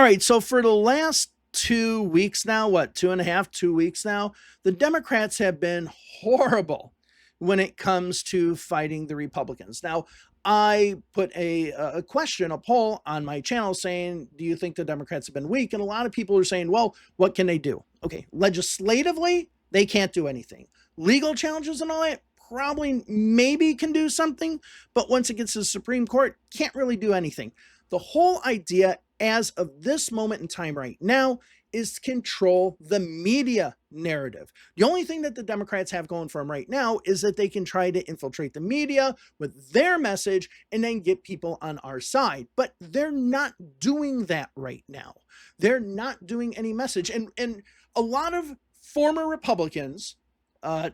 right. So for the last 2 weeks now, what, 2.5, 2 weeks now, the Democrats have been horrible when it comes to fighting the Republicans. Now, I put a question, a poll on my channel saying, do you think the Democrats have been weak? And a lot of people are saying, well, what can they do? Okay, legislatively, they can't do anything. Legal challenges and all that, probably maybe can do something, but once it gets to the Supreme Court, can't really do anything. The whole idea as of this moment in time right now is to control the media narrative. The only thing that the Democrats have going for them right now is that they can try to infiltrate the media with their message and then get people on our side. But they're not doing that right now. They're not doing any message. And a lot of former Republicans,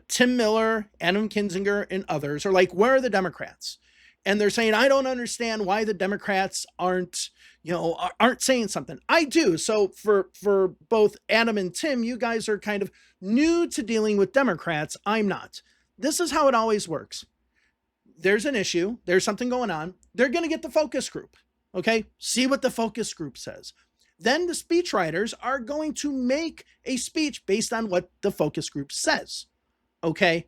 Tim Miller, Adam Kinzinger, and others are like, where are the Democrats? And they're saying, I don't understand why the Democrats aren't saying something. I do. So for both Adam and Tim, you guys are kind of new to dealing with Democrats. I'm not. This is how it always works. There's an issue. There's something going on. They're going to get the focus group. Okay. See what the focus group says. Then the speechwriters are going to make a speech based on what the focus group says. Okay.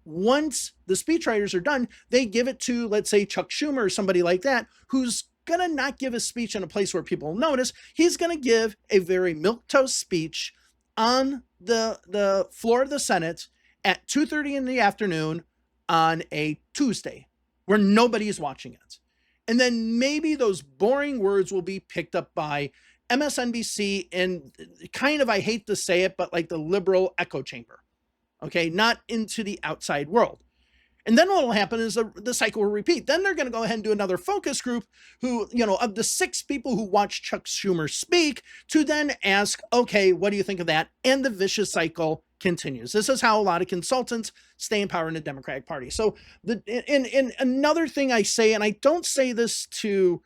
Once the speechwriters are done, they give it to, let's say, Chuck Schumer or somebody like that, who's going to not give a speech in a place where people notice. He's going to give a very milquetoast speech on the floor of the Senate at 2:30 in the afternoon on a Tuesday where nobody is watching it. And then maybe those boring words will be picked up by MSNBC and kind of, I hate to say it, but like the liberal echo chamber. Okay, not into the outside world. And then what will happen is the cycle will repeat. Then they're going to go ahead and do another focus group who, of the 6 people who watch Chuck Schumer speak, to then ask, okay, what do you think of that? And the vicious cycle continues. This is how a lot of consultants stay in power in the Democratic Party. So in another thing I say, and I don't say this to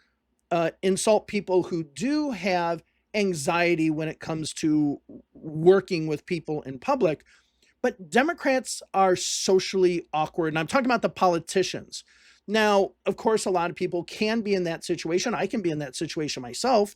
insult people who do have anxiety when it comes to working with people in public, but Democrats are socially awkward. And I'm talking about the politicians. Now, of course, a lot of people can be in that situation. I can be in that situation myself.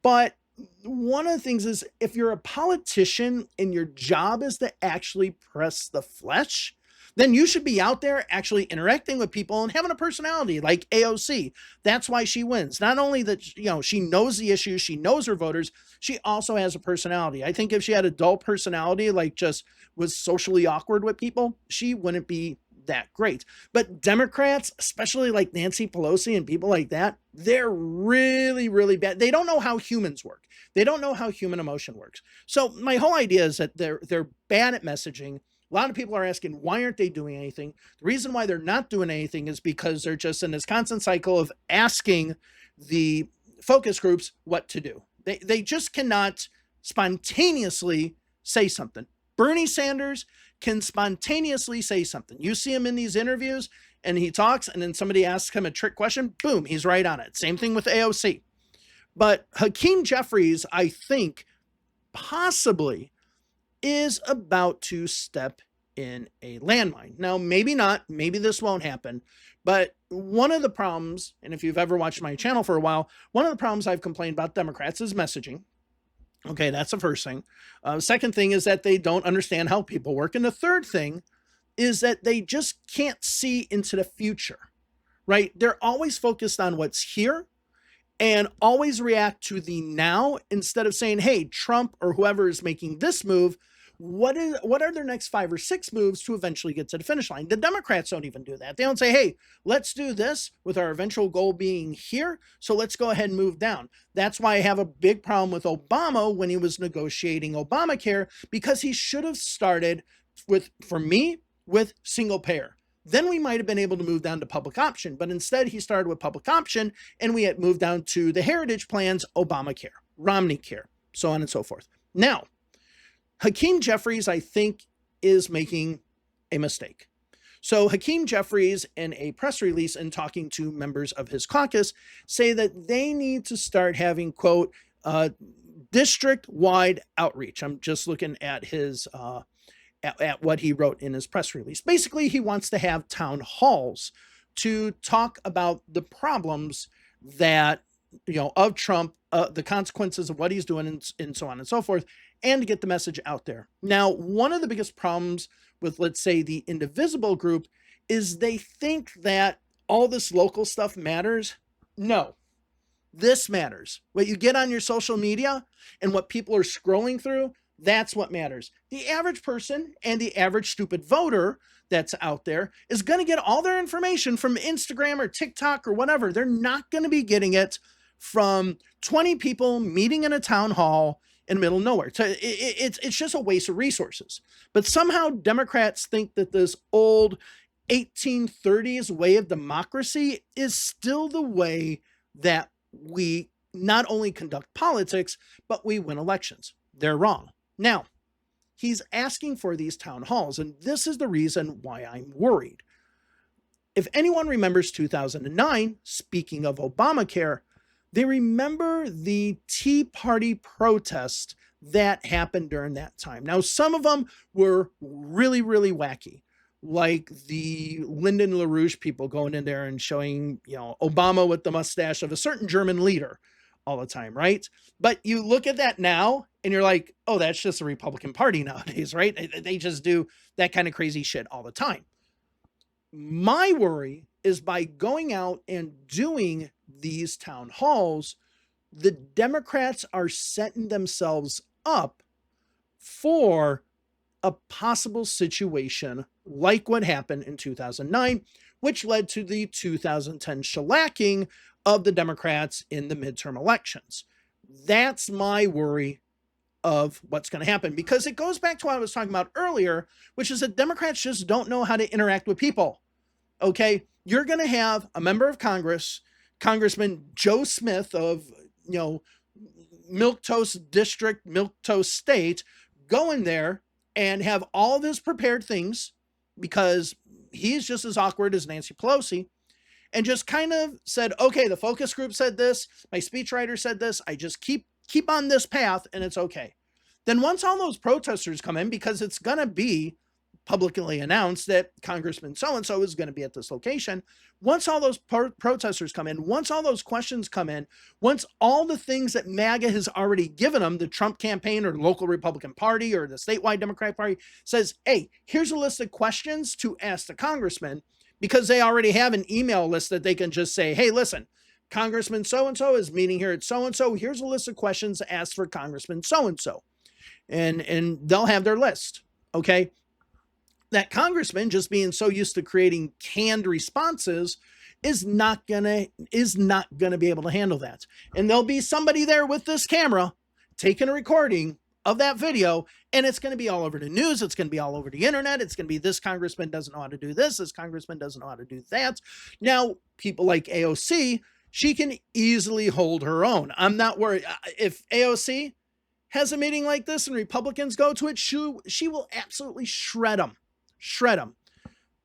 But one of the things is, if you're a politician and your job is to actually press the flesh, then you should be out there actually interacting with people and having a personality like AOC. That's why she wins. Not only that, she knows the issues, she knows her voters, she also has a personality. I think if she had a dull personality, like just was socially awkward with people, she wouldn't be that great. But Democrats, especially like Nancy Pelosi and people like that, they're really, really bad. They don't know how humans work. They don't know how human emotion works. So my whole idea is that they're bad at messaging. A lot of people are asking, why aren't they doing anything? The reason why they're not doing anything is because they're just in this constant cycle of asking the focus groups what to do. They just cannot spontaneously say something. Bernie Sanders can spontaneously say something. You see him in these interviews and he talks, and then somebody asks him a trick question. Boom, he's right on it. Same thing with AOC. But Hakeem Jeffries, I think, possibly is about to step in a landmine. Now, maybe not, maybe this won't happen, but one of the problems, and if you've ever watched my channel for a while, one of the problems I've complained about Democrats is messaging. Okay, that's the first thing. Second thing is that they don't understand how people work. And the third thing is that they just can't see into the future, right? They're always focused on what's here and always react to the now instead of saying, hey, Trump or whoever is making this move, what are their next 5 or 6 moves to eventually get to the finish line? The Democrats don't even do that. They don't say, hey, let's do this with our eventual goal being here, so let's go ahead and move down. That's why I have a big problem with Obama when he was negotiating Obamacare, because he should have started with, for me, with single payer. Then we might have been able to move down to public option, but instead he started with public option and we had moved down to the heritage plans, Obamacare, Romney Care, so on and so forth. Now, Hakeem Jeffries, I think, is making a mistake. So Hakeem Jeffries, in a press release and talking to members of his caucus, say that they need to start having, quote, district-wide outreach. I'm just looking at his at what he wrote in his press release. Basically, he wants to have town halls to talk about the problems that of Trump, the consequences of what he's doing, and so on and so forth, and to get the message out there. Now, one of the biggest problems with, let's say, the indivisible group is they think that all this local stuff matters. No, this matters. What you get on your social media and what people are scrolling through, that's what matters. The average person and the average stupid voter that's out there is going to get all their information from Instagram or TikTok or whatever. They're not going to be getting it from 20 people meeting in a town hall in the middle of nowhere. It's just a waste of resources. But somehow Democrats think that this old 1830s way of democracy is still the way that we not only conduct politics, but we win elections. They're wrong. Now, he's asking for these town halls, and this is the reason why I'm worried. If anyone remembers 2009, speaking of Obamacare, they remember the Tea Party protest that happened during that time. Now, some of them were really, really wacky, like the Lyndon LaRouche people going in there and showing, Obama with the mustache of a certain German leader all the time, right? But you look at that now and you're like, oh, that's just the Republican Party nowadays, right? They just do that kind of crazy shit all the time. My worry is by going out and doing these town halls, the Democrats are setting themselves up for a possible situation like what happened in 2009, which led to the 2010 shellacking of the Democrats in the midterm elections. That's my worry of what's going to happen, because it goes back to what I was talking about earlier, which is that Democrats just don't know how to interact with people. Okay, you're going to have a member of Congress, Congressman Joe Smith of, Milquetoast District, Milquetoast State, go in there and have all of his prepared things, because he's just as awkward as Nancy Pelosi, and just kind of said, okay, the focus group said this, my speechwriter said this, I just keep on this path and it's okay. Then once all those protesters come in, because it's going to be publicly announced that Congressman so-and-so is going to be at this location, once all those protesters come in, once all those questions come in, once all the things that MAGA has already given them, the Trump campaign or local Republican Party or the statewide Democratic Party says, hey, here's a list of questions to ask the congressman, because they already have an email list that they can just say, hey, listen, Congressman so-and-so is meeting here at so-and-so. Here's a list of questions to ask for Congressman so-and-so. And they'll have their list. Okay. That congressman, just being so used to creating canned responses, is not gonna be able to handle that. And there'll be somebody there with this camera taking a recording of that video, and it's going to be all over the news. It's going to be all over the internet. It's going to be, this congressman doesn't know how to do this. This congressman doesn't know how to do that. Now, people like AOC, she can easily hold her own. I'm not worried. If AOC has a meeting like this and Republicans go to it, she will absolutely shred them.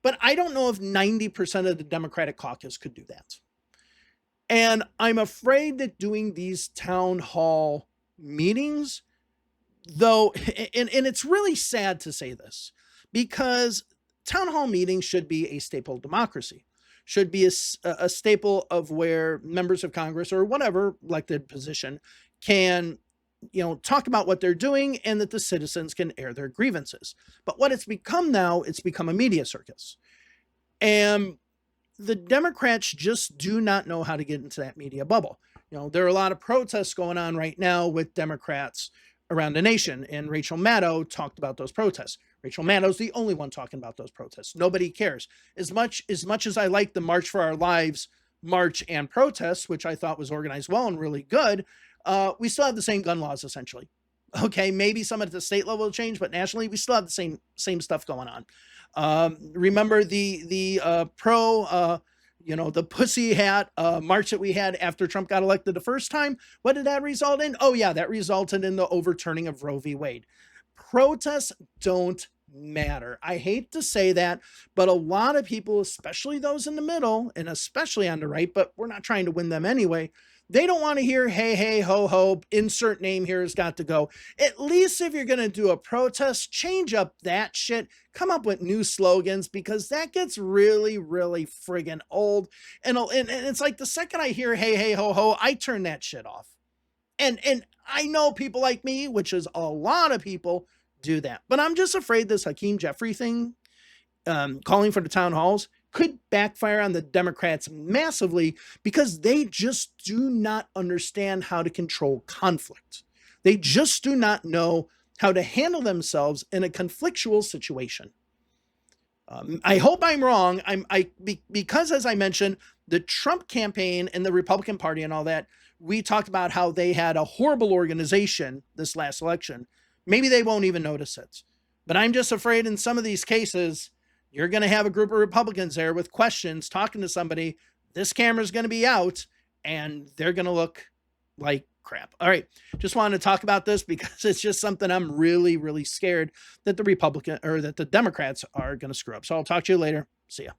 But I don't know if 90% of the Democratic caucus could do that. And I'm afraid that doing these town hall meetings, though, and it's really sad to say this, because town hall meetings should be a staple of democracy, should be a staple of where members of Congress or whatever elected position can talk about what they're doing, and that the citizens can air their grievances. But what it's become now, it's become a media circus. And the Democrats just do not know how to get into that media bubble. There are a lot of protests going on right now with Democrats around the nation, and Rachel Maddow talked about those protests. Rachel Maddow's the only one talking about those protests. Nobody cares. As much as I like the March for Our Lives march and protests, which I thought was organized well and really good, we still have the same gun laws, essentially. Okay, maybe some at the state level will change, but nationally, we still have the same stuff going on. Remember the the pussy hat march that we had after Trump got elected the first time? What did that result in? Oh yeah, that resulted in the overturning of Roe v. Wade. Protests don't matter. I hate to say that, but a lot of people, especially those in the middle and especially on the right, but we're not trying to win them anyway, They don't want to hear, hey, hey, ho, ho, insert name here has got to go. At least if you're going to do a protest, change up that shit. Come up with new slogans, because that gets really, really friggin' old. And it's like the second I hear, hey, hey, ho, ho, I turn that shit off. And I know people like me, which is a lot of people, do that. But I'm just afraid this Hakeem Jeffrey thing, calling for the town halls, could backfire on the Democrats massively, because they just do not understand how to control conflict. They just do not know how to handle themselves in a conflictual situation. I hope I'm wrong. Because, as I mentioned, the Trump campaign and the Republican Party and all that, we talked about how they had a horrible organization this last election. Maybe they won't even notice it. But I'm just afraid in some of these cases, you're going to have a group of Republicans there with questions talking to somebody. This camera's going to be out and they're going to look like crap. All right. Just wanted to talk about this because it's just something I'm really, really scared that the Democrats are going to screw up. So I'll talk to you later. See ya.